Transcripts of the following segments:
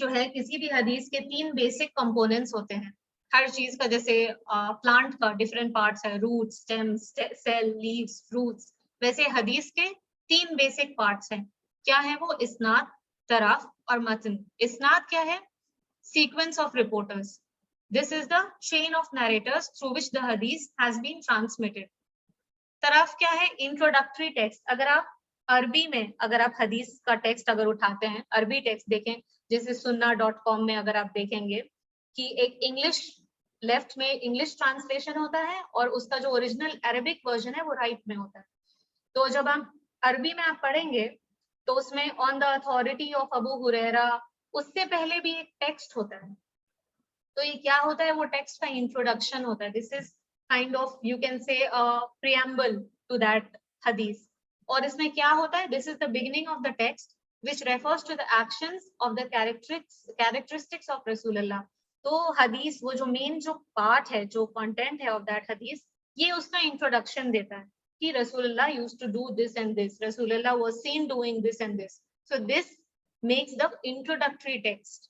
जो है किसी भी हदीस के 3 बेसिक कंपोनेंट्स होते हैं। हर चीज का जैसे प्लांट का डिफरेंट पार्ट्स है, root, stems, cell, leaves, fruits, वैसे हदीस के 3 बेसिक पार्ट्स हैं। क्या है वो? इस्नाद, तरफ और मतन। इस्नाद क्या है? Sequence of reporters. This is the chain of narrator's through which the हदीस हैज बीन ट्रांसमिटेड। तरफ क्या है? Introductory text. अगर आप अरबी में अगर आप हदीस का टेक्स्ट अगर उठाते हैं, अरबी टेक्स्ट देखें, जैसे sunnah.com में अगर आप देखेंगे कि एक इंग्लिश लेफ्ट में इंग्लिश ट्रांसलेशन होता है और उसका जो ओरिजिनल अरेबिक वर्जन है वो राइट में होता है। तो जब आप अरबी में आप पढ़ेंगे तो उसमें on the authority of Abu Hurairah, उससे पहले भी एक टेक्स्ट होता है। तो ये क्या होता है? वो टेक्स्ट का इंट्रोडक्शन होता है। This is kind of you can say preamble to that हदीस। और इसमें क्या होता है? This is the beginning of the text which refers to the actions of the characteristics of Rasulullah. तो हदीस वो जो मेन जो पार्ट है, जो कंटेंट है ऑफ दैट हदीस, ये उसका इंट्रोडक्शन देता है कि रसूलुल्लाह used to do this and this, रसूलुल्लाह was seen doing this and this. So this makes the introductory text.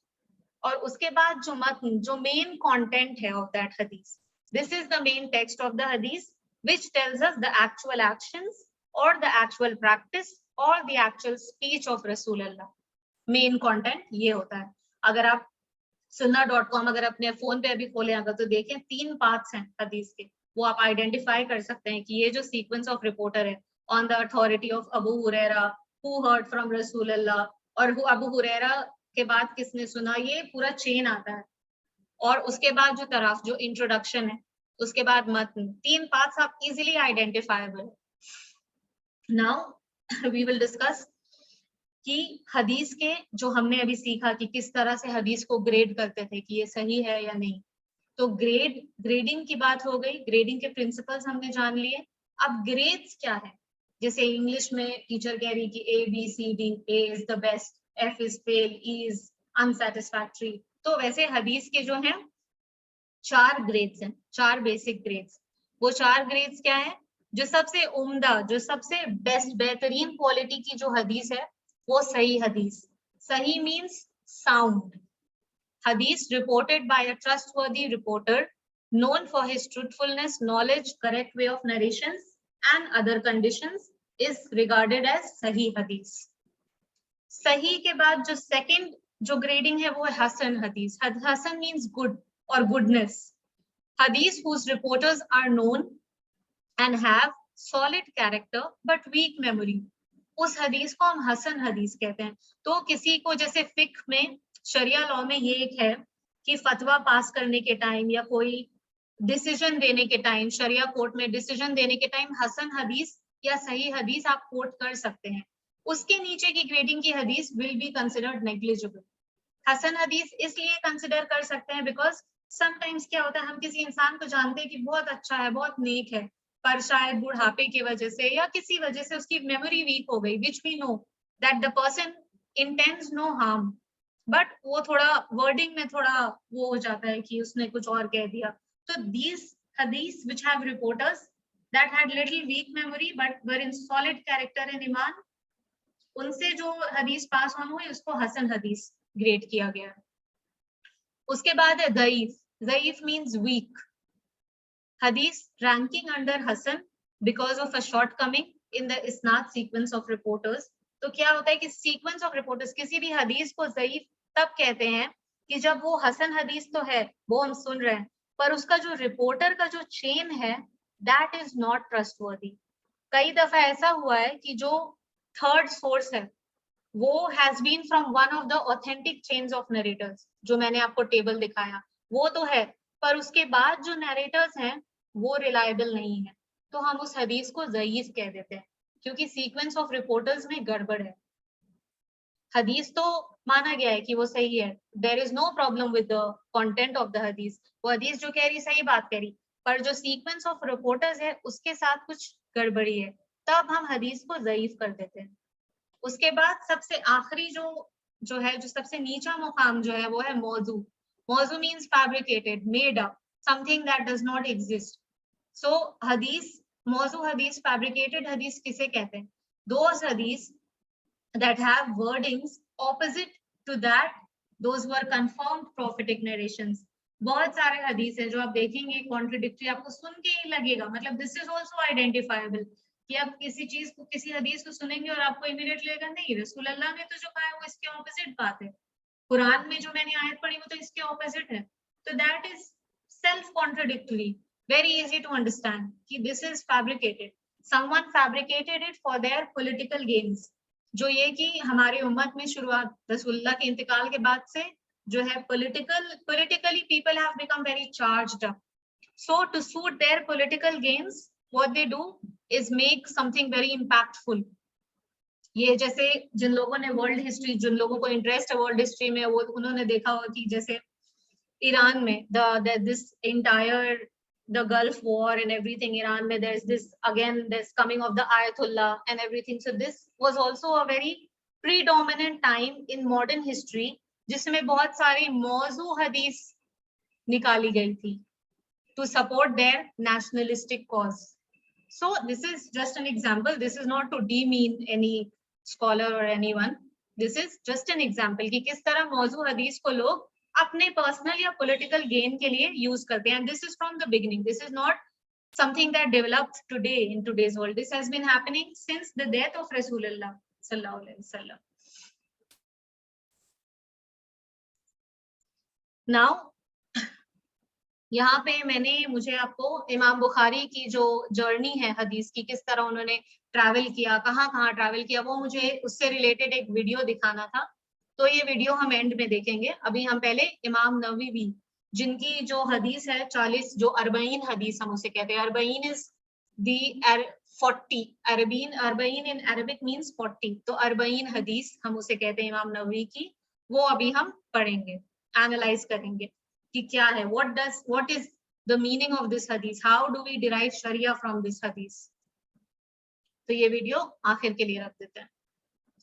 और उसके बाद जो मतन, जो मेन कंटेंट है ऑफ दैट हदीस, this is the main text of the हदीस which tells us the actual actions or the actual practice or the actual speech of Rasulullah. Main content ये होता है। अगर आप sunnah.com अगर अपने फोन पे अभी खोले अगर तो देखें 3 पार्ट्स हैं हदीस के, वो आप आइडेंटिफाई कर सकते हैं कि ये जो सीक्वेंस ऑफ रिपोर्टर है, on the authority of Abu Hurairah, who heard from रसूलुल्लाह, और अबू हुरैरा के बाद किसने सुना, ये पूरा चेन आता है। और उसके बाद जो तरफ जो इंट्रोडक्शन है, उसके बाद मतन, 3 पार्ट्स आप easily identifiable. Now we will discuss कि हदीस के जो हमने अभी सीखा कि किस तरह से हदीस को ग्रेड करते थे कि ये सही है या नहीं। तो ग्रेडिंग की बात हो गई, ग्रेडिंग के प्रिंसिपल्स हमने जान लिए। अब ग्रेड्स क्या है? जैसे इंग्लिश में टीचर कह रही कि ABCD, A is the best, F is fail, E is unsatisfactory. तो वैसे हदीस के जो हैं 4 ग्रेड्स हैं, 4 बेसिक ग्रेड्स। वो 4 ग्रेड्स क्या है? जो सबसे उम्दा, जो सबसे बेस्ट, बेहतरीन क्वालिटी की जो हदीस है वो सही हदीस। सही मीन्स साउंड हदीस reported by a trustworthy reporter known for his truthfulness, knowledge, correct way of narrations and other conditions is regarded as सही हदीस। सही के बाद जो सेकंड जो ग्रेडिंग है वो है हसन हदीस। हसन मीन्स गुड और गुडनेस। हदीस whose reporters are known and have solid character but weak memory, उस हदीस को हम हसन हदीस कहते हैं। तो किसी को जैसे फिक्ह में, शरिया लॉ में ये एक है कि फतवा पास करने के टाइम या कोई डिसीजन देने के टाइम, शरिया कोर्ट में डिसीजन देने के टाइम हसन हदीस या सही हदीस आप कोट कर सकते हैं। उसके नीचे की ग्रेडिंग की हदीस विल बी कंसिडर्ड नेग्लिजिबल। हसन हदीस इसलिए कंसिडर कर सकते हैं बिकॉज समटाइम्स क्या होता है, हम किसी इंसान को जानते हैं कि बहुत अच्छा है, बहुत नेक है, पर शायद बुढ़ापे की वजह से या किसी वजह से उसकी मेमोरी वीक हो गई, which we know that the person intends no harm, but वो थोड़ा वर्डिंग में थोड़ा वो हो जाता है कि उसने कुछ और कह दिया। तो दीज हदीस which have reporters that had little weak memory but were in solid character and ईमान, उनसे जो हदीस पास ऑन हुई उसको हसन हदीस ग्रेड किया गया। उसके बाद है दईफ। दईफ मीन्स वीक। हदीस रैंकिंग अंडर हसन because of a shortcoming in the इस्नाद सीक्वेंस ऑफ रिपोर्टर्स। तो क्या होता है कि सीक्वेंस ऑफ रिपोर्टर्स, किसी भी हदीस को ज़ईफ तब कहते हैं कि जब वो हसन हदीस तो है, वो हम सुन रहे हैं, पर उसका जो रिपोर्टर का जो चेन है दैट इज नॉट ट्रस्टवर्दी। कई दफा ऐसा हुआ है कि जो थर्ड सोर्स है वो has been from one of the authentic chains of narrators, जो मैंने आपको टेबल दिखाया वो तो है, पर उसके बाद जो नरेटर्स हैं वो रिलायबल नहीं है, तो हम उस हदीस को ज़ईफ कह देते हैं क्योंकि सीक्वेंस ऑफ रिपोर्टर्स में गड़बड़ है। हदीस तो माना गया है कि वो सही है, there is no problem with the content of the हदीस, वो हदीस जो कह रही सही बात कह रही, पर जो सीक्वेंस ऑफ रिपोर्टर्स है उसके साथ कुछ गड़बड़ी है, तब हम हदीस को ज़ईफ कर देते हैं। उसके बाद सबसे आखिरी जो है, जो सबसे नीचा मुकाम जो है वो है मौजू। मौजू means fabricated, made up, something that does not exist. So हदीस, मौजू हदीस, फैब्रिकेटेड हदीस किसे कहते हैं? दोज हदीस that have wordings opposite to that those were confirmed prophetic narrations. बहुत सारे हदीस है जो आप देखेंगे कॉन्ट्रडिक्टरी, आपको सुन के ही लगेगा, मतलब दिस इज ऑल्सो आइडेंटिफाइबल कि आप किसी चीज को, किसी हदीस को सुनेंगे और आपको इमीडिएटली लगेगा नहीं, रसूल अल्लाह ने तो जो कहा है वो इसके ऑपोजिट बात है, कुरान में जो मैंने आयत पढ़ी वो तो इसके ऑपोजिट है। तो that is self contradictory, very easy to understand कि this is fabricated, someone fabricated it for their political gains. जो ये कि हमारी उम्मत में शुरुआत रसूलुल्लाह के इंतकाल के बाद से जो है politically people have become very charged up. So to suit their political gains, what they do is make something very impactful. ये जैसे जिन लोगों ने वर्ल्ड हिस्ट्री, जिन लोगों को इंटरेस्ट है वर्ल्ड हिस्ट्री में, वो उन्होंने देखा होगा कि जैसे ईरान में this entire the Gulf War and everything, Iran में there's this again this coming of the Ayatollah and everything. So this was also a very predominant time in modern history जिसमें बहुत सारी मौजू हदीस निकाली गई थी to support their nationalistic cause. So this is just an example. This is not to demean any scholar or anyone. This is just an example कि किस तरह मौजू हदीस को लोग अपने पर्सनल या पॉलिटिकल गेन के लिए यूज करते हैं. And this is from the beginning. This is not something that developed today in today's world. This has been happening since the death of Rasulullah sallallahu alaihi wasallam. Now यहाँ पे मुझे आपको इमाम बुखारी की जो जर्नी है हदीस की, किस तरह उन्होंने ट्रैवल किया, कहाँ ट्रैवल किया, वो मुझे उससे रिलेटेड एक वीडियो दिखाना था. तो ये वीडियो हम एंड में देखेंगे. अभी हम पहले इमाम नववी जिनकी जो हदीस है 40, जो अर्बईन हदीस हम उसे कहते हैं. अर्बईन इज दी 40, अर्बईन इन अरबिक मीन्स 40. तो अर्बईन हदीस हम उसे कहते हैं इमाम नववी की. वो अभी हम पढ़ेंगे, एनालाइज करेंगे कि क्या है, what is the meaning of this hadith, how do we derive sharia from this hadith. तो ये वीडियो आखिर के लिए रख देते हैं.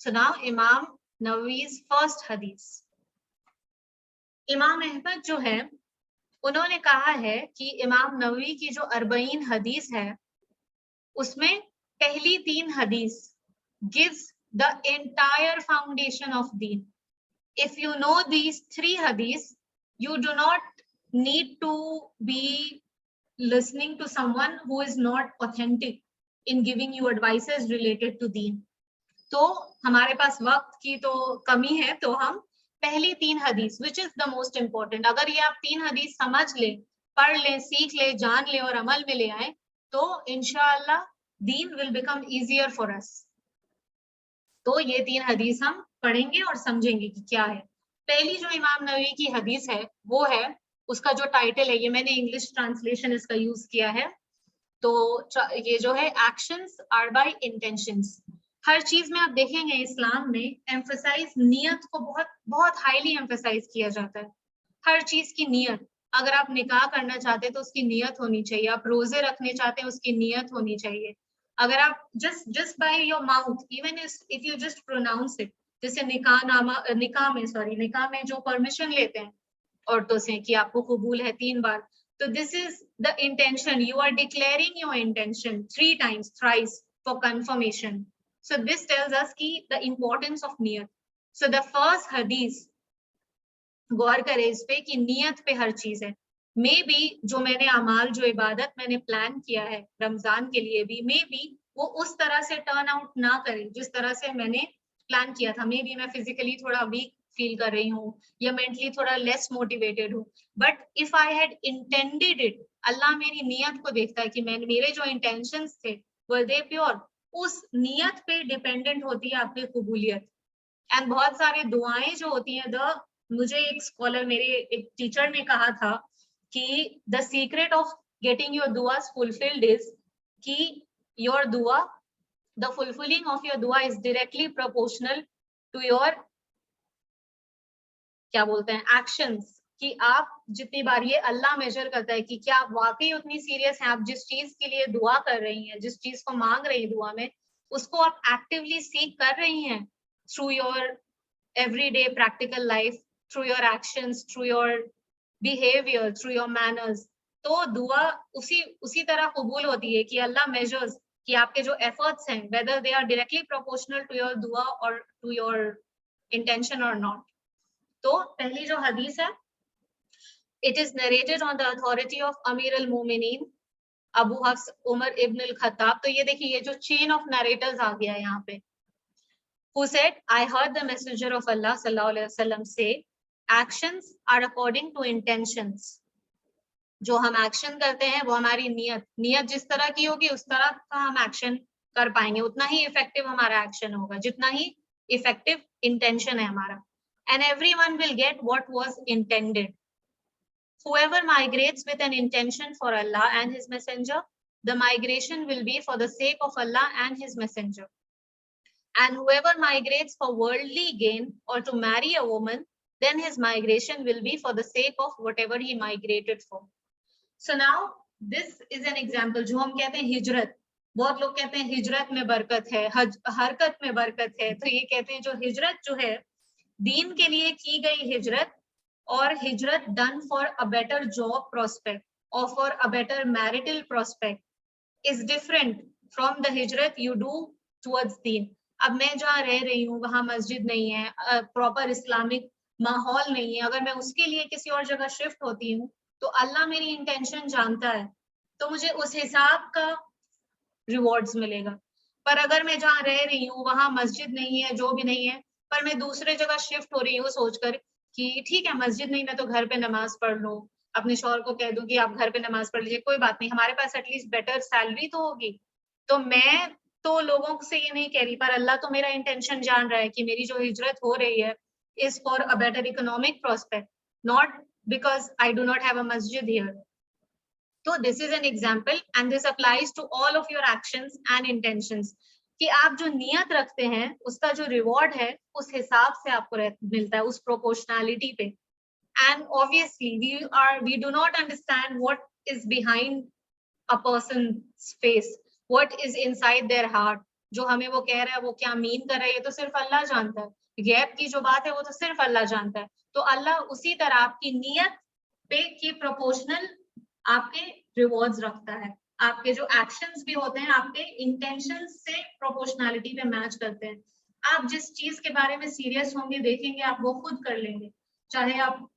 So now इमाम नववी's first hadith. इमाम अहमद जो है उन्होंने कहा है कि इमाम नववी की जो अर्बईन हदीस है उसमें पहली 3 हदीस gives the entire foundation of deen. If you know these 3 hadiths, you do not need to be listening to someone who is not authentic in giving you advices related to deen. तो हमारे पास वक्त की तो कमी है, तो हम पहली 3 हदीस which is the most important, अगर ये आप 3 हदीस समझ ले, पढ़ ले, सीख ले, जान ले और अमल में ले आए तो इंशाअल्लाह दीन will become easier for us. तो ये 3 हदीस हम पढ़ेंगे और समझेंगे कि क्या है. पहली जो इमाम नववी की हदीस है वो है, उसका जो टाइटल है, ये मैंने इंग्लिश ट्रांसलेशन इसका यूज किया है, तो ये जो है एक्शंस आर बाय इंटेंशंस. हर चीज में आप देखेंगे इस्लाम में एम्फसाइज नियत को बहुत बहुत हाईली एम्फसाइज किया जाता है. हर चीज की नियत, अगर आप निकाह करना चाहते हैं तो उसकी नियत होनी चाहिए, आप रोजे रखने चाहते हैं उसकी नियत होनी चाहिए. अगर आप just by your mouth, even if you just pronounce it, जैसे निकाह में जो परमिशन लेते हैं औरतों से कि आपको कबूल है 3 बार, तो this is the intention, you are declaring your intention 3 times, thrice for confirmation. So this tells us कि the importance of नियत. So the first hadith, गौर करें इस पे कि नियत पे हर चीज है. मे बी जो मैंने अमाल, जो इबादत मैंने प्लान किया है रमजान के लिए भी, मे बी वो उस तरह से टर्न आउट ना करे जिस तरह से मैंने प्लान किया था. मे बी मैं फिजिकली थोड़ा वीक फील कर रही हूँ या मेंटली थोड़ा लेस मोटिवेटेड हूँ, but if I had intended it, अल्लाह मेरी नियत को देखता है कि मेरे जो इंटेंशंस थे वर दे प्योर. उस नियत पे डिपेंडेंट होती है आपकी कबूलियत. एंड बहुत सारे दुआएं जो होती हैं, मुझे एक स्कॉलर, मेरे एक टीचर ने कहा था कि the secret of getting your दुआस फुलफिल्ड इज कि योर दुआ, the fulfilling of your dua is directly proportional to your, क्या बोलते हैं, actions. कि आप जितनी बार, ये अल्लाह मेजर करता है कि क्या आप वाकई उतनी सीरियस हैं, आप जिस चीज के लिए दुआ कर रही हैं, जिस चीज को मांग रही हैं दुआ में, उसको आप एक्टिवली सीख कर रही हैं through your everyday practical life, through your actions, through your behaviour, through your manners. तो दुआ उसी तरह कबूल होती है कि अल्लाह मेजर्स कि आपके जो एफर्ट्स हैं whether they are directly proportional to your dua or to your intention or not. तो पहली जो हदीस है, it is narrated on the authority of Amir al-Mu'minin Abu Hafs Umar ibn al Khattab. तो ये देखिए, ये जो चेन ऑफ नरेटर्स आ गया यहाँ पे, who said, I heard the messenger of Allah sallallahu alaihi wasallam say, actions are according to intentions. जो हम एक्शन करते हैं वो हमारी नियत जिस तरह की होगी उस तरह का हम एक्शन कर पाएंगे, उतना ही इफेक्टिव हमारा एक्शन होगा, जितना ही इफेक्टिव इंटेंशन है हमारा। And everyone will get what was intended. Whoever migrates with an intention for Allah and His Messenger, the migration will be for the sake of Allah and His Messenger. And whoever migrates for worldly gain or to marry a woman, then his migration will be for the sake of whatever he migrated for. So now this is an example. जो हम कहते हैं हिजरत, बहुत लोग कहते हैं हिजरत में बरकत है, हरकत में बरकत है। तो ये कहते हैं जो हिजरत जो है दीन के लिए की गई हिजरत, और हिजरत done for a better job prospect और for a better marital prospect is different from the हिजरत यू डू टुवर्ड्स दीन। अब मैं जहाँ रह रही हूँ वहां मस्जिद नहीं है, प्रॉपर इस्लामिक माहौल नहीं है, अगर मैं उसके लिए किसी और जगह शिफ्ट होती हूँ तो अल्लाह मेरी इंटेंशन जानता है, तो मुझे उस हिसाब का रिवॉर्ड्स मिलेगा। पर अगर मैं जहाँ रह रही हूँ वहां मस्जिद नहीं है, जो भी नहीं है, पर मैं दूसरे जगह शिफ्ट हो रही हूँ सोचकर कि ठीक है मस्जिद नहीं, मैं तो घर पे नमाज पढ़ लूँ, अपने शौहर को कह दूं कि आप घर पे नमाज पढ़ लीजिए, कोई बात नहीं, हमारे पास एटलीस्ट बेटर सैलरी तो होगी। तो मैं तो लोगों से ये नहीं कह रही, पर अल्लाह तो मेरा इंटेंशन जान रहा है कि मेरी जो हिजरत हो रही है is for a better economic prospect, not because I do not have a मस्जिद हियर। तो this is an example and this applies to all of your actions and intentions, कि आप जो नियत रखते हैं उसका जो रिवॉर्ड है उस हिसाब से आपको मिलता है, उस प्रोपोर्शनैलिटी पे। And obviously we do not understand what is behind a person's face, what is inside their heart. जो हमें वो कह रहा है वो क्या मीन कर रहा है ये तो सिर्फ अल्लाह जानता है, गैब की जो बात है वो तो सिर्फ अल्लाह जानता है। तो अल्लाह उसी तरह आपकी नियत पे की प्रोपोर्शनल आपके रिवॉर्ड्स रखता है, आपके जो एक्शंस भी होते हैं आपके इंटेंशन से प्रोपोर्शनैलिटी पे मैच करते हैं। आप जिस चीज के बारे में सीरियस होंगे देखेंगे आप वो खुद कर लेंगे, चाहे आप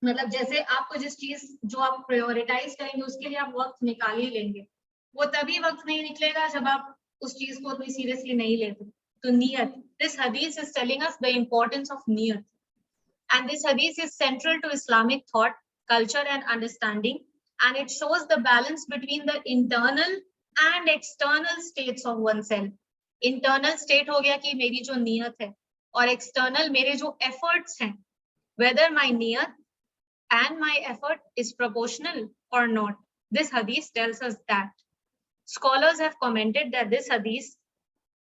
मतलब जैसे आपको जिस चीज जो आप प्रायोरिटाइज करेंगे उसके लिए आप वक्त निकाल ही लेंगे, वो तभी वक्त नहीं निकलेगा जब आप उस चीज को उतनी सीरियसली नहीं लेते। तो नियत, दिस हदीस is telling us the importance of नियत, एंड दिस हदीस is central to Islamic thought, culture and understanding, and it shows the balance between the internal and external states of oneself. Internal state हो गया कि मेरी जो नियत है, और एक्सटर्नल मेरे जो एफर्ट्स हैं, whether my niyat and my effort is proportional or not. This hadith tells us that. Scholars have commented that this hadith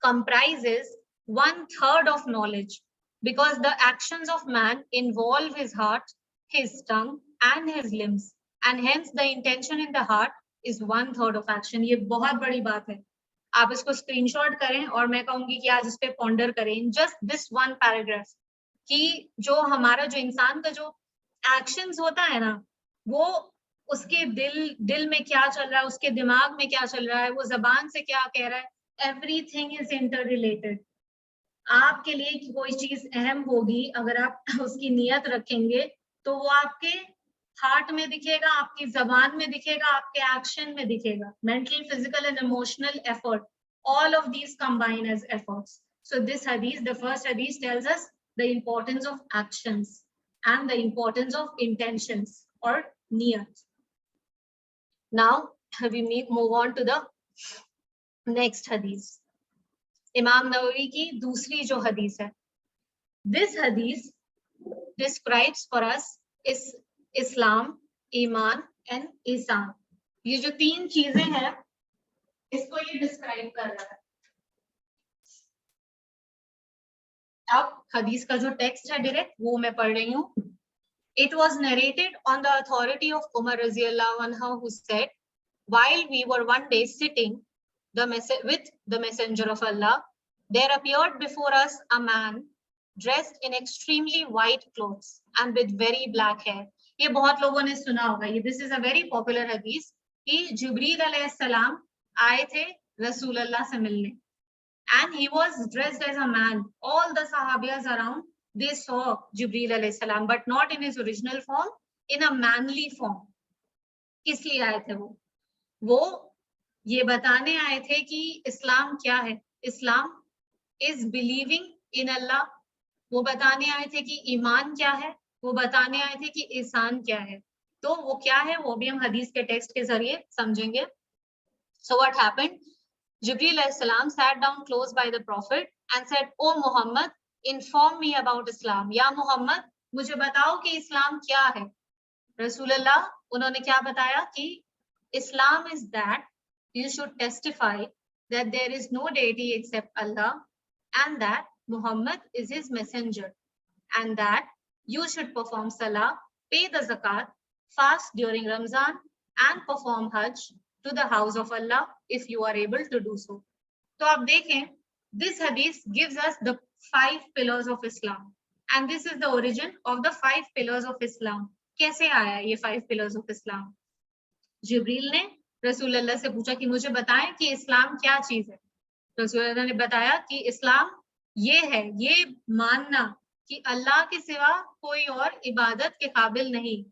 comprises 1/3 of knowledge, because the actions of man involve his heart, his tongue and his limbs, and hence the intention in the heart is 1/3 of action. ये बहुत बड़ी बात है, आप इसको screenshot करें और मैं कहूंगी कि आज इस पे पॉन्डर करें, जस्ट दिस वन पैराग्राफ, कि जो हमारा जो इंसान का जो एक्शंस होता है ना, वो उसके दिल में क्या चल रहा है, उसके दिमाग में क्या चल रहा है, वो जबान से क्या कह रहा है, एवरीथिंग इज इंटर रिलेटेड। आपके लिए कोई चीज अहम होगी अगर आप उसकी नियत रखेंगे तो वो आपके हार्ट में दिखेगा, आपकी जबान में दिखेगा, आपके एक्शन में दिखेगा। Mental, physical and emotional effort, all of these combine as efforts. So this hadith, the first hadith, tells us the importance of actions and the importance of intentions or niyat. Now we move on to the next hadith. Imam Nawawi की दूसरी जो hadith है, this hadith describes for us is Islam, Iman and ihsan. ये जो तीन चीजें हैं इसको ये डिस्क्राइब कर रहा है। अब हदीस का जो टेक्स्ट है डायरेक्ट वो मैं पढ़ रही हूँ। It was narrated on the authority of Umar Raziyallahu anhu, who said, while we were one day sitting with the messenger of Allah, there appeared before us a man dressed in extremely white clothes and with very black hair. ये बहुत लोगों ने सुना होगा, ये this is a very popular hadith कि जिब्रील अलैहिस्सलाम आए थे रसूल अल्लाह से मिलने, and he was dressed as a man. All the sahabiyas around they saw Jibreel alayhi salam, but not in his original form, in a manly form. किस लिए आए थे वो ये बताने आए थे कि इस्लाम क्या है. इस्लाम is believing in Allah. वो बताने आए थे कि ईमान क्या है, वो बताने आए थे कि ihsan क्या है. तो वो क्या है वो भी हम हदीस के टेक्स्ट के जरिए समझेंगे. So what happened? Jibreel alayhi salam sat down close by the Prophet and said, "O Muhammad, inform me about Islam." या Muhammad, मुझे बताओ कि इस्लाम क्या है. रसूलुल्लाह उन्होंने क्या बताया कि Islam is that you should testify that there is no deity except Allah and that Muhammad is his messenger, and that you should perform salah, pay the zakat, fast during Ramzan, and perform hajj to the house of Allah if you are able to do so. तो आप देखें, this hadith gives us the 5 pillars of Islam, and this is the origin of the 5 pillars of Islam. कैसे आया ये 5 pillars of Islam? जिब्रील ने रसूलुल्लाह से पूछा कि मुझे बताएं कि इस्लाम क्या चीज है. रसूलुल्लाह ने बताया कि इस्लाम ये है, ये मानना कि अल्लाह के सिवा कोई और इबादत के काबिल नहीं.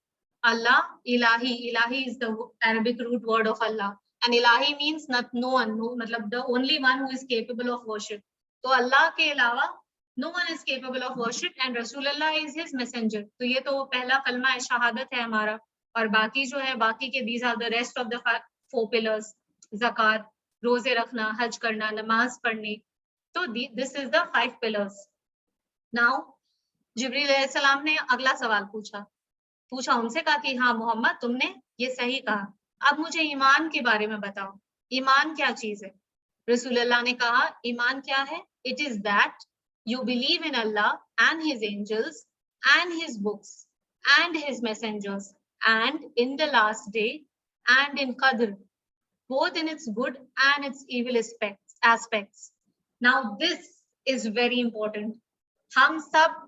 अल्लाह इलाही, इलाही is the Arabic root word of Allah, and ilahi means not no one, no, मतलब the only one who is capable of worship. तो अल्लाह के अलावा no one is capable of worship and Rasulullah is his messenger. तो ये तो पहला कलमा है, शहादत है हमारा. और बाकी जो है, बाकी के these are the rest of the 4 pillars. ज़कात, रोजे रखना, हज करना, नमाज पढ़नी. तो this is the 5 pillars. Now जिब्रील अलैहिस्सलाम ने अगला सवाल पूछा उनसे, कहा कि हाँ मोहम्मद, तुमने ये सही कहा, अब मुझे ईमान के बारे में बताओ, ईमान क्या चीज है. रसूलुल्लाह ने कहा, ईमान क्या है? It is that you believe in Allah and his angels and his books and his messengers and in the last day and in Qadr, both in its good and its evil aspects. Now this is very important. हम सब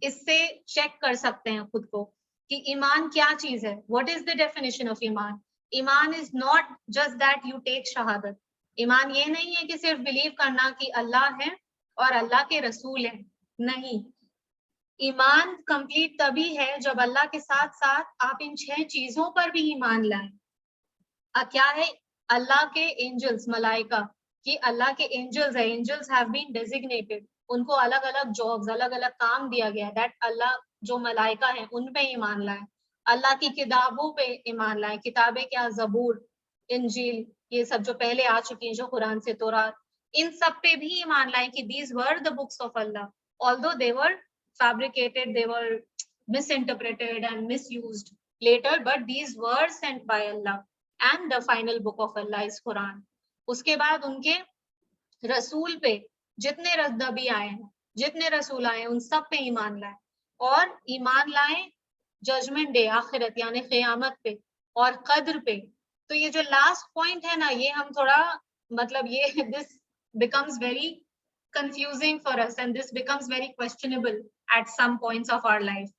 इससे check कर सकते हैं खुद को कि ईमान क्या चीज है. What is the definition of Iman? Iman is not just that you take शहादत. ईमान ये नहीं है कि सिर्फ बिलीव करना कि अल्लाह है और अल्लाह के रसूल हैं. नहीं, ईमान कंप्लीट तभी है जब अल्लाह के साथ साथ आप इन 6 चीजों पर भी ईमान लाएं. क्या है? अल्लाह के एंजल्स, मलाइका, कि अल्लाह के एंजल्स है, एंजल्स हैव बीन डेजिग्नेटेड, उनको अलग अलग जॉब्स, अलग अलग काम दिया गया. दैट अल्लाह जो मलाइका है उन पे ईमान लाएं. अल्लाह की किताबों पे ईमान लाएं. किताबें क्या? ज़बूर, इंजील, ये सब जो पहले आ चुकी हैं, जो कुरान से तौरात, इन सब पे भी ईमान लाएं कि these were the books of Allah, although they were fabricated, they were misinterpreted and misused later, but these were sent by Allah and the final book of Allah is Quran. उसके बाद उनके रसूल पे जितने नबी आए हैं, जितने रसूल आए हैं, उन सब पे ईमान लाएं. और ईमान लाएं जजमेंट डे, आखिरत यानी क़यामत पे, और कद्र पे. तो ये जो लास्ट पॉइंट है ना, ये हम थोड़ा मतलब ये this becomes very confusing for us and this becomes very questionable at some points of our life.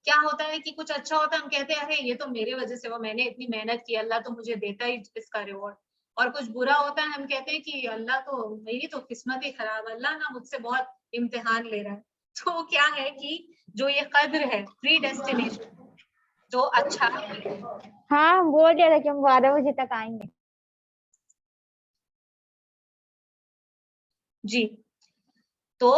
क्या होता है कि कुछ अच्छा होता है, हम कहते हैं अरे ये तो मेरे वजह से हुआ, मैंने इतनी मेहनत की, अल्लाह तो मुझे देता ही इसका रिवॉर्ड. और कुछ बुरा होता है, हम कहते हैं कि अल्लाह तो, मेरी तो किस्मत ही खराब, अल्लाह ना मुझसे बहुत इम्तिहान ले रहा है. तो क्या है कि जो ये कद्र है, प्री डेस्टिनेशन, जो अच्छा. हाँ, बोल दिया था कि हम 12 बजे तक आएंगे. जी, तो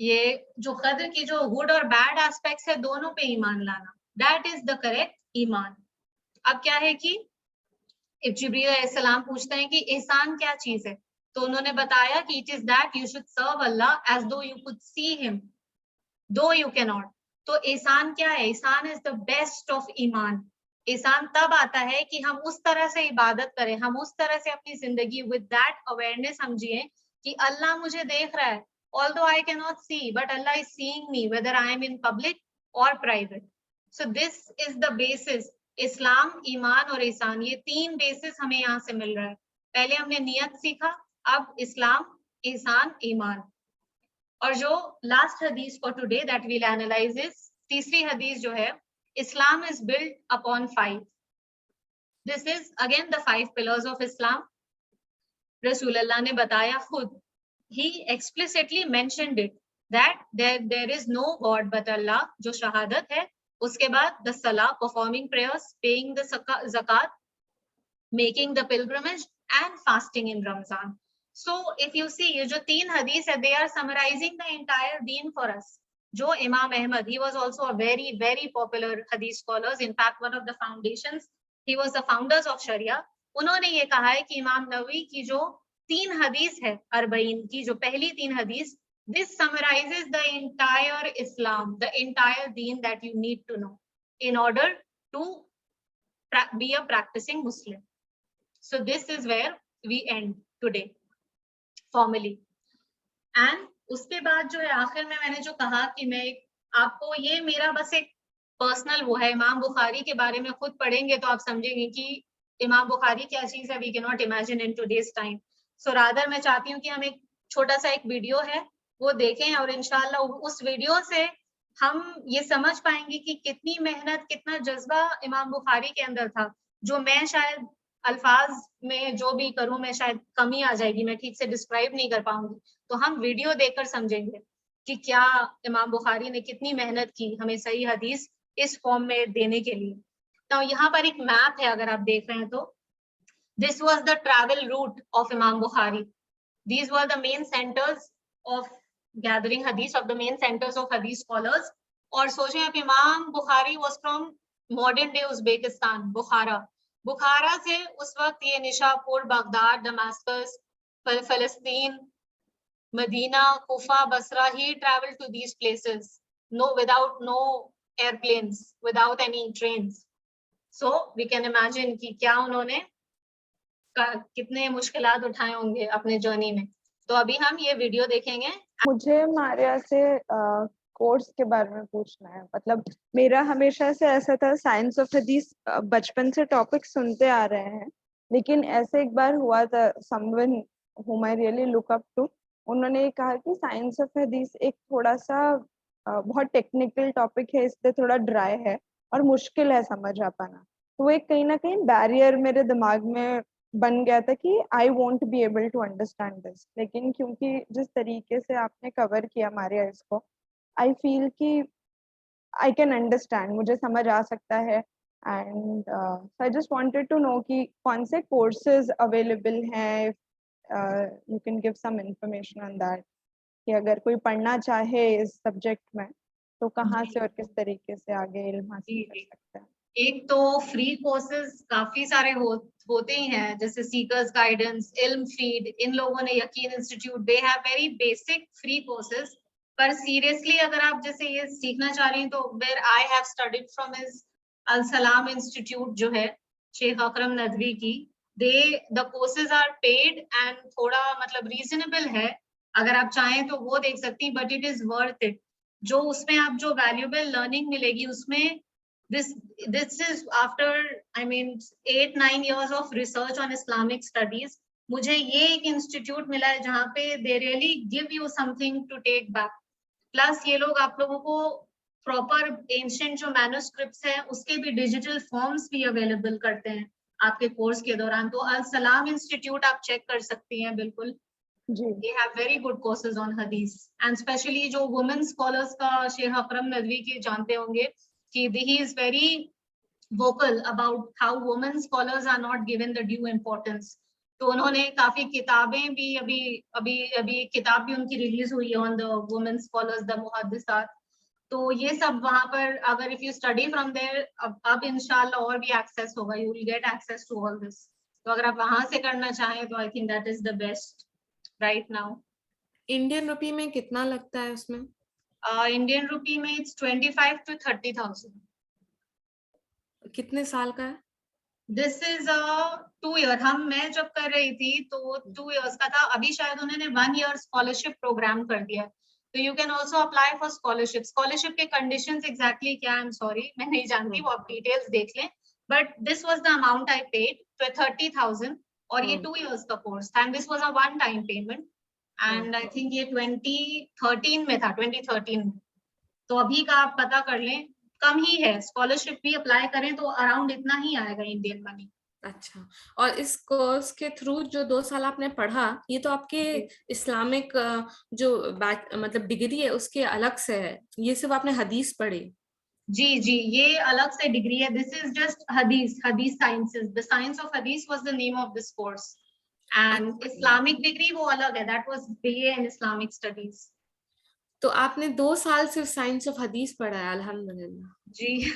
ये जो कद्र की जो गुड और बैड एस्पेक्ट्स है, दोनों पे ईमान लाना, दैट इज द करेक्ट ईमान. अब क्या है कि जिब्रील अलैहिस्सलाम पूछते हैं कि एहसान क्या चीज है, तो उन्होंने बताया कि it is that you should serve Allah as though you could see him though you can not. तो एहसान क्या है? एहसान इज द बेस्ट ऑफ ईमान. एहसान तब आता है कि हम उस तरह से इबादत करें, हम उस तरह से अपनी जिंदगी विद दैट अवेयरनेस समझिए कि अल्लाह मुझे देख रहा है, although I cannot see, but Allah is seeing me whether I am in public or private. So this is the basis. इस्लाम, ईमान और एहसान, ये 3 बेसिस हमें यहाँ से मिल रहा है. पहले हमने नियत सीखा, अब इस्लाम, एहसान, ईमान. और जो लास्ट हदीस for today that we'll analyze is, तीसरी हदीस जो है, Islam is built upon 5. This is again the 5 pillars of Islam. रसूलुल्लाह ने बताया खुद, he explicitly mentioned it that there is no God but Allah, जो शहादत है, उसके बाद the salah, performing prayers, paying the zakat, making the pilgrimage and fasting in Ramzan. So if you see ये जो 3 hadith है, they are summarizing the entire deen for us. जो Imam Ahmad, he was also a very very popular hadith scholars, in fact one of the foundations, he was the founders of Sharia. उन्होंने ये कहा है कि इमाम नवी की जो 3 हदीस है, 40 की जो पहली 3 हदीस, this summarizes the entire Islam, the entire deen that you need to know in order to be a practicing Muslim. So this is where we end today formally. And उसके बाद जो है आखिर में मैंने जो कहा कि मैं आपको, ये मेरा बस एक पर्सनल वो है, इमाम बुखारी के बारे में खुद पढ़ेंगे तो आप समझेंगे कि इमाम बुखारी क्या चीज है, we can not imagine in today's time. So rather मैं चाहती हूँ कि हम एक छोटा सा एक वीडियो है वो देखें और इंशाल्लाह उस वीडियो से हम ये समझ पाएंगे कि कितनी मेहनत, कितना जज्बा इमाम बुखारी के अंदर था, जो मैं शायद अल्फाज में जो भी करूं मैं शायद कमी आ जाएगी, मैं ठीक से डिस्क्राइब नहीं कर पाऊंगी. तो हम वीडियो देखकर समझेंगे कि क्या इमाम बुखारी ने कितनी मेहनत की हमें सही हदीस इस फॉर्म में देने के लिए. तो यहाँ पर एक मैप है, अगर आप देख रहे हैं तो this was the travel route of इमाम Bukhari. These were the main centers of gathering hadith, of the main centers of hadith scholars. और सोचें आप, इमाम Bukhari was from modern day Uzbekistan, Bukhara. Bukhara से उस वक्त ये निशापुर, बगदाद, दमास्कस, फलस्तीन, Medina, Kufa, Basra, he traveled to these places without no airplanes, without any trains. So we can imagine कि क्या उन्होंने कितने मुश्किलात उठाए होंगे अपने जर्नी में. तो अभी हम ये वीडियो देखेंगे. मुझे मारिया से कोर्स के बारे में पूछना है. मतलब मेरा हमेशा से ऐसा था, साइंस ऑफ हदीस बचपन से टॉपिक सुनते आ रहे हैं, लेकिन ऐसे एक बार हुआ था, someone whom I really look up to, उन्होंने ये कहा कि साइंस ऑफ हदीस एक थोड़ा सा बहुत टेक्निकल टॉपिक है, इसलिए थोड़ा ड्राई है और मुश्किल है समझ आ पाना. तो वो एक कहीं ना कहीं बैरियर मेरे दिमाग में बन गया था कि I won't be able to understand this. लेकिन क्योंकि जिस तरीके से आपने कवर किया मारिया इसको, आई फील कि आई कैन अंडरस्टैंड, मुझे समझ आ सकता है. And I just wanted to know कि कौन से कोर्सेज अवेलेबल हैं, you can give some information on that, कि अगर कोई पढ़ना चाहे इस सब्जेक्ट में तो कहाँ से और किस तरीके से आगे इल्म हासिल कर सकता है. एक तो फ्री कोर्सेज काफी सारे होते ही हैं, जैसे सीकर्स गाइडेंस, इल्म फीड, इन लोगों ने Yaqeen Institute, they have very basic free courses. पर सीरियसली अगर आप जैसे ये सीखना चाह रही हैं तो where I have studied from is Al Salam Institute, जो है शेख अकरम नदवी की. The courses are paid and थोड़ा मतलब रीजनेबल है, अगर आप चाहें तो वो देख सकती हैं, but it is worth it. जो उसमें आप जो वैल्यूएबल लर्निंग मिलेगी उसमें, this is after I mean 8-9 years of research on Islamic studies, मुझे ये एक इंस्टीट्यूट मिला है जहाँ पे they really give you something to take back. Plus ये लोग आप लोगों को प्रॉपर एंशिएंट जो मैन्युस्क्रिप्ट्स हैं उसके भी डिजिटल फॉर्म्स भी अवेलेबल करते हैं आपके कोर्स के दौरान. तो अल सलाम इंस्टीट्यूट आप चेक कर सकती हैं बिल्कुल. They have very good courses on hadith, and especially जो women scholars का शेख अकरम नदवी की जानते होंगे कि he is very vocal about how women scholars are not given the due importance. तो उन्होंने काफी किताबें भी अभी किताब भी उनकी रिलीज हुई है on the women scholars, the मुहद्दिसात. तो ये सब वहाँ पर अगर if you study from there, अब इंशाल्लाह और भी access होगा, you will get access to all this. तो अगर आप वहाँ से करना चाहें तो I think that is the best right now. Indian rupee में कितना लगता है उसमें? इंडियन रुपी में it's 25 to 30,000. कितने साल का है? This is a 2 year. मैं जब कर रही थी तो 2 years का था. अभी शायद उन्होंने 1 year scholarship program कर दिया. तो you can also apply for scholarship. Scholarship के conditions exactly क्या? I'm sorry, मैं नहीं जानती, वो आप details देख लें. But this was the amount I paid, 30,000, और ये 2 years का course था. And this was a one-time payment. And I think ये 2013 में था, 2013 में. तो अभी का आप पता कर लें, कम ही है. स्कॉलरशिप भी अप्लाई करें तो अराउंड इतना ही आएगा इंडियन मनी. अच्छा, और इस कोर्स के थ्रू जो 2 साल आपने पढ़ा, ये तो आपके इस्लामिक जो मतलब डिग्री है उसके अलग से है, ये सिर्फ आपने हदीस पढ़ी। जी जी, ये अलग से डिग्री है। दिस इज जस्ट हदीस साइंसेस, द साइंस ऑफ हदीस was the name of this course, and अच्छा, इस्लामिक डिग्री वो अलग है, that was BA in Islamic studies. तो आपने 2 साल सिर्फ साइंस ऑफ हदीस पढ़ा है, अल्हम्दुलिल्लाह। जी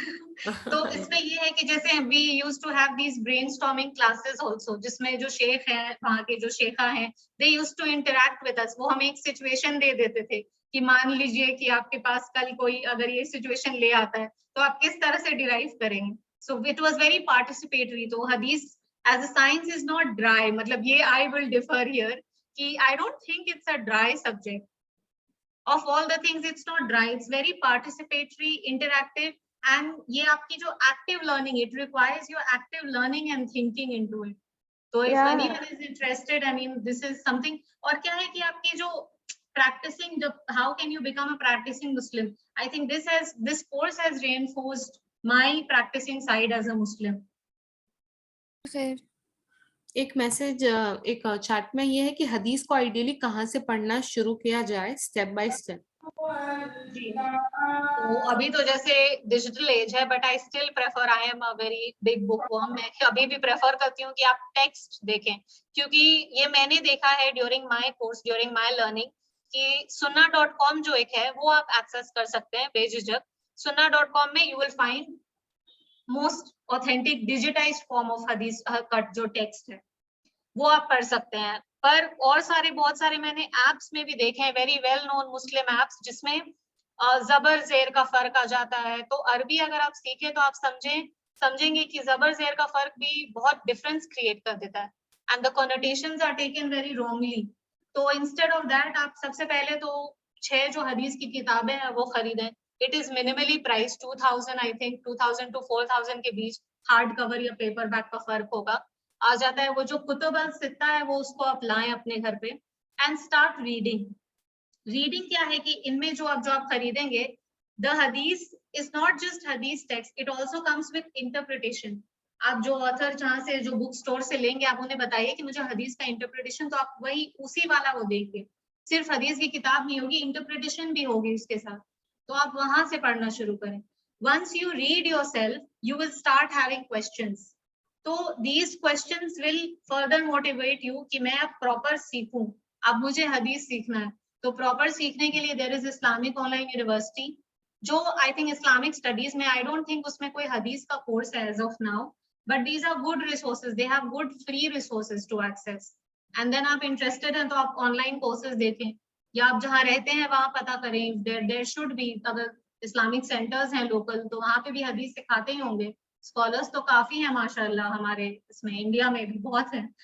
तो इसमें ये है कि जैसे we use to have these brainstorming classes also, जिसमें जो शेख हैं, वहाँ के जो शेखा हैं, they use to interact with us. वो हमें एक सिचुएशन दे देते थे कि मान लीजिए कि आपके पास कल कोई अगर ये सिचुएशन ले आता है तो आप किस तरह से डिराइव करेंगे। So it was very participatory. तो हदीस as a science is not dry, मतलब ये आई विल डिफर हियर कि I don't think it's a dry subject. of all the things, it's not dry, it's very participatory, interactive, and ये आपकी जो active learning, it requires your active learning and thinking into it. So if Yeah. anyone is interested, I mean, this is something. और क्या है कि आपकी जो practicing, how can you become a practicing Muslim? I think this course has reinforced my practicing side as a Muslim. फिर एक message एक chat में ये है कि हदीस को आइडियली कहाँ से पढ़ना शुरू किया जाए, स्टेप बाय स्टेप। जी, तो अभी तो जैसे डिजिटल एज है, but I still prefer, I am a very big book worm, मैं अभी भी प्रेफर करती हूँ कि आप टेक्स्ट देखें, क्योंकि ये मैंने देखा है during my course, during my learning, कि sunnah.com जो एक है वो आप एक्सेस कर सकते हैं बेझिझक। sunnah.com में you will find most authentic digitised form of हदीस कट जो टेक्स्ट है, वो आप पढ़ सकते हैं। पर और सारे बहुत सारे मैंने एप्स में भी देखे हैं, वेरी वेल नोन मुस्लिम एप्स, जिसमें जबर जेर का फर्क आ जाता है। तो अरबी अगर आप सीखें तो आप समझेंगे कि जबर जेर का फर्क भी बहुत डिफरेंस क्रिएट कर देता है, and the connotations are taken very wrongly. तो इंस्टेड ऑफ दैट आप सबसे पहले तो 6 जो हदीस की किताबें हैं वो खरीदें। It is minimally price 2000, I think 2000 to 4000 के बीच, हार्ड कवर या पेपर बैक का फर्क होगा, आ जाता है। वो जो कुतुब अल सित्ता है वो उसको आप लाएं अपने घर पे एंड स्टार्ट रीडिंग। रीडिंग क्या है कि इनमें जो आप खरीदेंगे, द हदीस इज नॉट जस्ट हदीस text, it also comes with interpretation. आप जो ऑथर जहाँ से जो बुक स्टोर से लेंगे, आप उन्हें बताइए कि मुझे हदीस का इंटरप्रिटेशन, तो आप वही उसी वाला वो देंगे। सिर्फ हदीस की किताब नहीं होगी, इंटरप्रिटेशन भी होगी उसके साथ। तो आप वहां से पढ़ना शुरू करें। Once you read yourself, you will start having questions. तो these questions will further motivate you कि मैं अब प्रॉपर सीखूं, अब मुझे हदीस सीखना है। तो प्रॉपर सीखने के लिए there is Islamic online university, जो आई थिंक इस्लामिक स्टडीज में, आई डोंट थिंक उसमें कोई हदीस का कोर्स है as of now, but these are good resources, they have good free resources to access. And then आप इंटरेस्टेड हैं तो आप ऑनलाइन कोर्सेज देखें, या आप जहाँ रहते हैं वहां पता करें, देयर शुड बी, अगर इस्लामिक सेंटर्स हैं लोकल तो वहां पे भी हदीस सिखाते ही होंगे। स्कॉलर्स तो काफी हैं माशाल्लाह, हमारे इसमें इंडिया में भी बहुत हैं।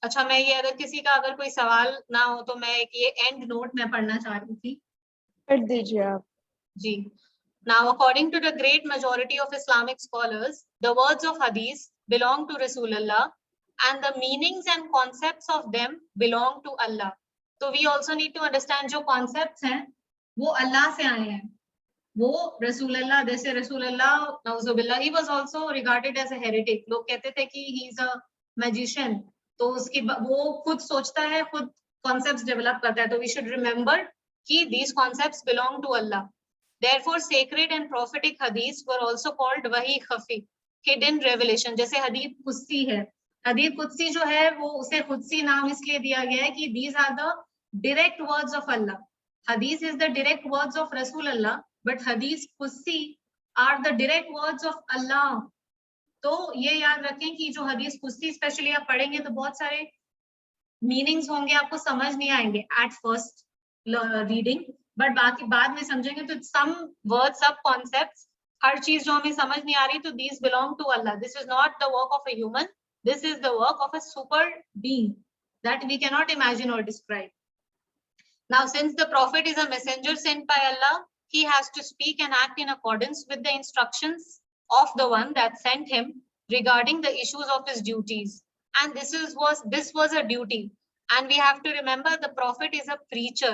अच्छा, मैं ये अगर किसी का अगर कोई सवाल ना हो तो मैं एक ये एंड नोट में पढ़ना चाह रही थी। कर दीजिए आप। जी, now according to the great majority of Islamic scholars, the words of hadith belong to Rasulullah and the meanings and concepts of them belong to Allah. So we also need to understand जो concepts हैं वो अल्लाह से आए हैं, वो रसूलुल्लाह, जैसे रसूलुल्लाह नौजुबिल्लाह, he was also regarded as a heretic, लोग कहते थे कि he is a magician, तो उसकी वो खुद सोचता है, खुद concepts develop करता है। तो we should remember कि these concepts belong to Allah. Therefore sacred and prophetic hadiths were also called wahi khafi, hidden revelation। जैसे हदीस कुदसी है, हदीस कुदसी जो है वो उसे कुदसी नाम इसलिए दिया गया है कि these are the direct words of Allah. Hadith is the direct words of Rasulullah, but hadith कुदसी are the direct words of Allah. तो ये याद रखें कि जो हदीस कुदसी स्पेशली आप पढ़ेंगे तो बहुत सारे मीनिंग्स होंगे, आपको समझ नहीं आएंगे एट फर्स्ट रीडिंग, बट बाकी बाद में समझेंगे तो सम वर्ड, सब कॉन्सेप्ट्स, हर चीज जो हमें समझ नहीं आ रही, तो these belong to Allah. This is not the work of a human, this is the work of a super being that we can not imagine और describe. Now, since the prophet is a messenger sent by Allah, he has to speak and act in accordance with the instructions of the one that sent him regarding the issues of his duties. And this was a duty. And we have to remember the prophet is a preacher.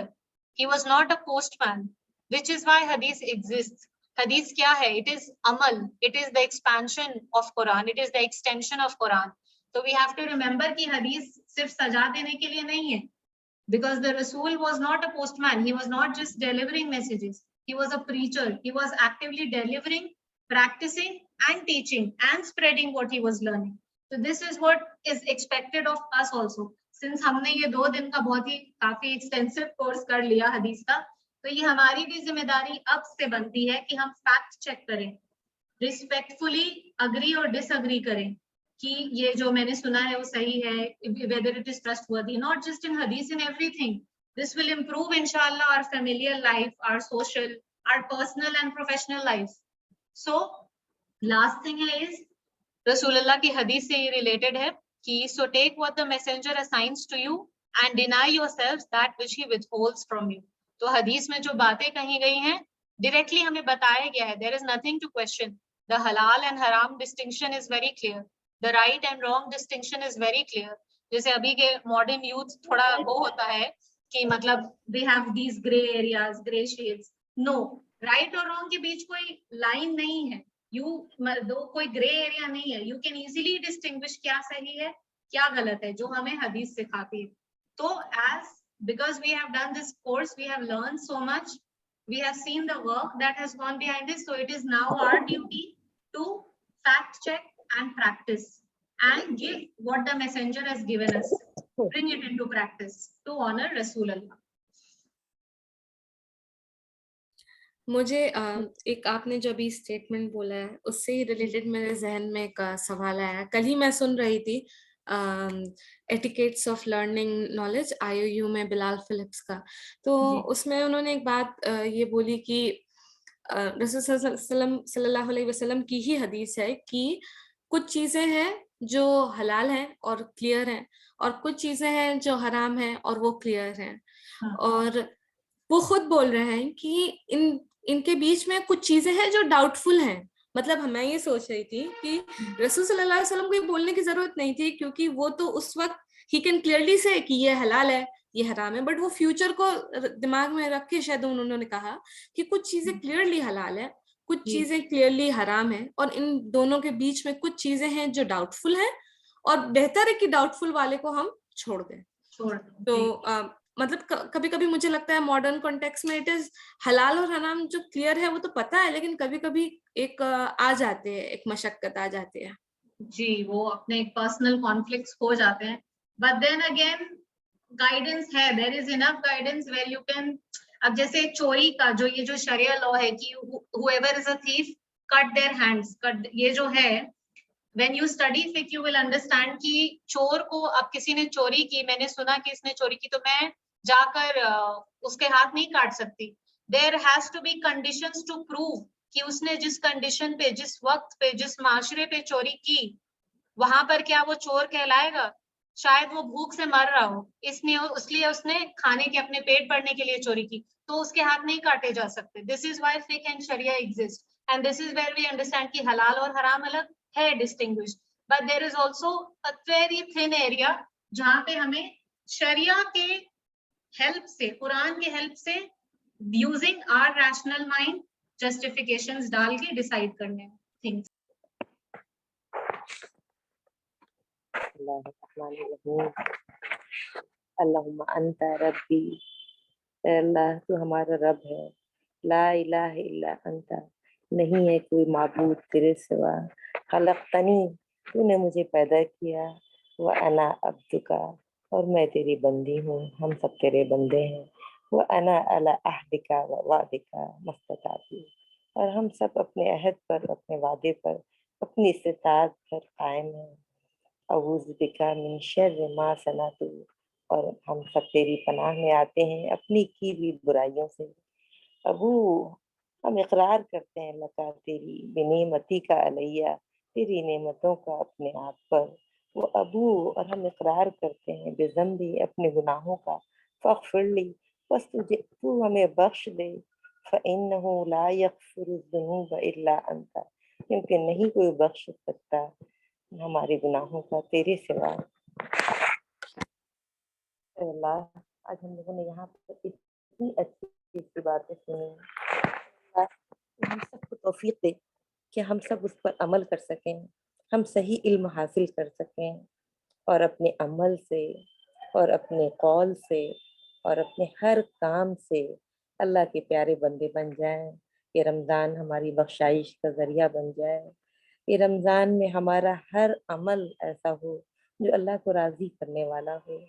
He was not a postman, which is why hadith exists. हदीस क्या है? It is Amal, it is the expansion of Quran, it is the extension of Quran. तो we have to remember कि हदीस सिर्फ सजा देने के लिए नहीं है, because the Rasul was not a postman, he was not just delivering messages, he was a preacher, he was actively delivering, practicing and teaching and spreading what he was learning. So this is what is expected of us also. Since हमने ये 2 दिन का बहुत ही काफी extensive course कर लिया हदीस का, तो ये हमारी भी जिम्मेदारी अब से बनती है कि हम फैक्ट चेक करें, रिस्पेक्टफुली अग्री और डिसअग्री करें कि ये जो मैंने सुना है वो सही है, whether it is trustworthy, not just in hadith, in everything. This will improve inshallah our familial life, our social, our personal and professional life. So last thing is Rasulullah की hadith से ये related है कि so take what the messenger assigns to you and deny yourselves that which he withholds from you. तो हदीस में जो बातें कही गई हैं directly हमें बताया गया है, there is nothing to question. The halal and haram distinction is very clear. The right and wrong distinction is very clear. जैसे अभी के modern youth थोड़ा वो होता है कि मतलब they have these gray areas, gray shades. No, right और wrong के बीच कोई line नहीं है. कोई gray area नहीं है. You can easily distinguish क्या सही है, क्या गलत है, जो हमें हदीस सिखाती है. तो because we have done this course, we have learned so much. We have seen the work that has gone behind this. So it is now our duty to fact check and practice and give what the messenger has given us, bring it into practice to honor Rasulullah. मुझे एक आपने जो अभी statement बोला है उससे ही related मेरे जहन में एक सवाल आया. कल ही मैं सुन रही थी etiquettes of learning knowledge IOU में बिलाल फिलिप्स का. तो उसमें उन्होंने एक बात ये बोली कि रसूल सल्लल्लाहु अलैहि वसल्लम की ही हदीस है कि कुछ चीजें हैं जो हलाल हैं और क्लियर हैं, और कुछ चीजें हैं जो हराम हैं और वो क्लियर हैं. और वो खुद बोल रहे हैं कि इनके बीच में कुछ चीजें हैं जो डाउटफुल हैं. मतलब मैं ये सोच रही थी कि रसूल सल्लल्लाहु अलैहि वसल्लम को ये बोलने की जरूरत नहीं थी, क्योंकि वो तो उस वक्त ही कैन क्लियरली से कि ये हलाल है, ये हराम है. बट वो फ्यूचर को दिमाग में रख के शायद उन्होंने कहा कि कुछ चीजें क्लियरली हलाल है, कुछ चीजें क्लियरली हराम है, और इन दोनों के बीच में कुछ चीजें हैं जो डाउटफुल हैं, और बेहतर है कि डाउटफुल वाले को हम छोड़ दें. तो मतलब कभी कभी मुझे लगता है मॉडर्न कॉन्टेक्स्ट में इट इज हलाल और हराम जो क्लियर है वो तो पता है, लेकिन कभी कभी एक आ जाते हैं, एक मशक्कत आ जाती है. जी, वो अपने पर्सनल कॉन्फ्लिक्ट्स हो जाते हैं. बट देन अगेन गाइडेंस है, there is enough guidance where you can. अब जैसे चोरी का जो ये जो शरिया लॉ है कि whoever is a thief cut their hands, cut, ये जो है when you study fiqh you will understand कि चोर को, अब किसी ने चोरी की, मैंने सुना कि इसने चोरी की, तो मैं जाकर उसके हाथ नहीं काट सकती. There has to be conditions to prove कि उसने जिस कंडीशन पे, जिस वक्त पे, जिस माशरे पे चोरी की, वहां पर क्या वो चोर कहलाएगा? शायद वो भूख से मर रहा हो, इसलिए उसने खाने के, अपने पेट भरने के लिए चोरी की, तो उसके हाथ नहीं काटे जा सकते. दिस इज व्हाई फिqh एंड शरिया exist, and this is where we understand कि हलाल और हराम अलग है, distinguished. But there is also a very thin area जहां पे हमें शरिया के हेल्प से, कुरान के हेल्प से, using our rational mind, justifications डाल के डिसाइड करने थिंग्स. अल्लाहुम्मा अंता रब्बी, अल्लाह तू हमारा रब है. ला इलाहा इल्ला अंता, नहीं है कोई माबूद तेरे सिवा. खलक़तनी, तूने मुझे पैदा किया. व अना अब्दुका, और मैं तेरी बंदी हूँ, हम सब तेरे बंदे हैं. व अना अला अहदिका व वादिका मस्तताती, और हम सब अपने अहद पर, अपने वादे पर, अपनी इस्तिताअत पर कायम हैं. अऊज़ु बिका मिन शर्रि मा सनअतु, और हम सब तेरी पनाह में आते हैं अपनी की हुई बुराइयों से. अबू, हम इकरार करते हैं लका, तेरी बेनेमती का अलैया, तेरी नेमतों का अपने आप पर. वो अबू, और हम इकरार करते हैं बेज़ंबी, अपने गुनाहों का. फ़ग़फ़िरली, बस तू हमें बख्श दे. फ़इन्नहु ला यग़फ़िरुज़्ज़ुनूब इल्ला अंता, क्योंकि नहीं कोई बख्श सकता हमारे गुनाहों का तेरे सिवा. अल्लाह, आज हम लोगों ने यहाँ पर इतनी अच्छी बातें सुनी. हम सबको तौफीक दे कि हम सब उस पर अमल कर सकें, हम सही इल्म हासिल कर सकें और अपने अमल से और अपने कौल से और अपने हर काम से अल्लाह के प्यारे बंदे बन जाएं। ये रमज़ान हमारी बख्शाइश का ज़रिया बन जाए। ये रमज़ान में हमारा हर अमल ऐसा हो जो अल्लाह को राज़ी करने वाला हो।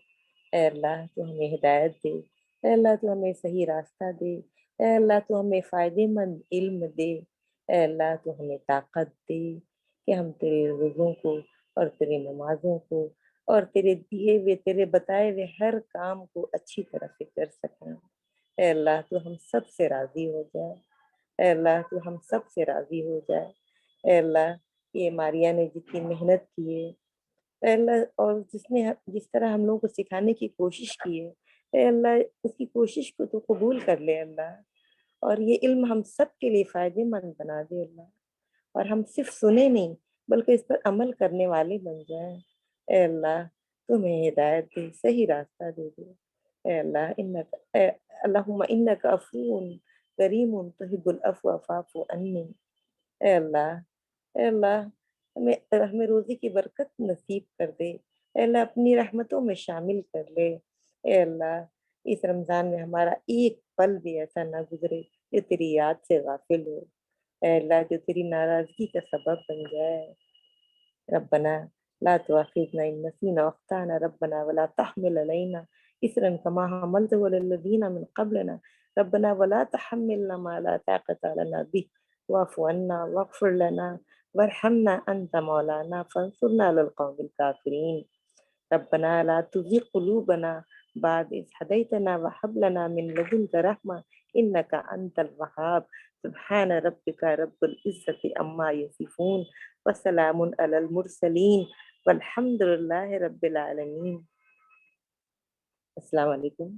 ऐ अल्लाह तू हमें हिदायत दे, ऐ अल्लाह तू हमें सही रास्ता दे, ऐ अल्लाह तू हमें फ़ायदेमंद इल्म दे, ऐ अल्लाह तू हमें ताकत दे कि हम तेरे रोज़ों को और तेरी नमाज़ों को और तेरे दिए हुए तेरे बताए हुए हर काम को अच्छी तरह से कर सकें। ऐ अल्लाह तू हम सब से राज़ी हो जाए, ऐ अल्लाह तू हम सब से राज़ी हो जाए। ऐ अल्लाह ये मारिया ने जितनी मेहनत की है, ऐ अल्लाह और जिस तरह हम लोगों को सिखाने की कोशिश की है, ऐ अल्लाह उसकी कोशिश को तो कबूल कर ले अल्लाह और ये इल्म हम सब के लिए फ़ायदेमंद बना दे अल्लाह और हम सिर्फ सुने नहीं बल्कि इस पर अमल करने वाले बन जाएं। ऐ अल्लाह तुम्हें हिदायत दे, सही रास्ता दे दे। ऐ अल्लाह अल्लाहुम्मा इन्नका अफ़ून करीमुन तुहिब्बुल अफ़्व फ़अफ़ु अन्नी। ऐ अल्लाह, ऐ अल्लाह हमें हमें रोज़ी की बरकत नसीब कर दे। ऐ अल्लाह अपनी रहमतों में शामिल कर ले। ऐ अल्लाह इस रमज़ान में हमारा एक पल भी ऐसा ना गुज़रे जो तेरी याद से गाफिल हो। ऐ अल्लाह जो तेरी नाराज़गी का सबब बन जाए। रब्बना ला तुआखिज़ना इन नसीना व अख़्ताना रब्बना वला तहमिल अलैना इसरन कमा हमलतहु अलल लज़ीना मिन क़ब्लना रब्बना वला तहम्मिलना मा ला ताक़ता लना बिह वाफ़ु अन्ना वग़फ़िर लना वरहमना अंत मौलाना फ़ंसुरना अलल क़ौमिल काफ़िरीन। रब्बना ला तुज़िग़ क़ुलूबना बाद इज़ हदैतना व हब लना मिन लदुनका रहमा इन्नका अंतल वहाब। सुब्हान रब्बिका रब्बिल इज़्ज़ति अम्मा यसिफ़ून व सलामुन अलल मुरसलीन वल्हम्दुलिल्लाहि रब्बिल आलमीन। अस्सलामु अलैकुम।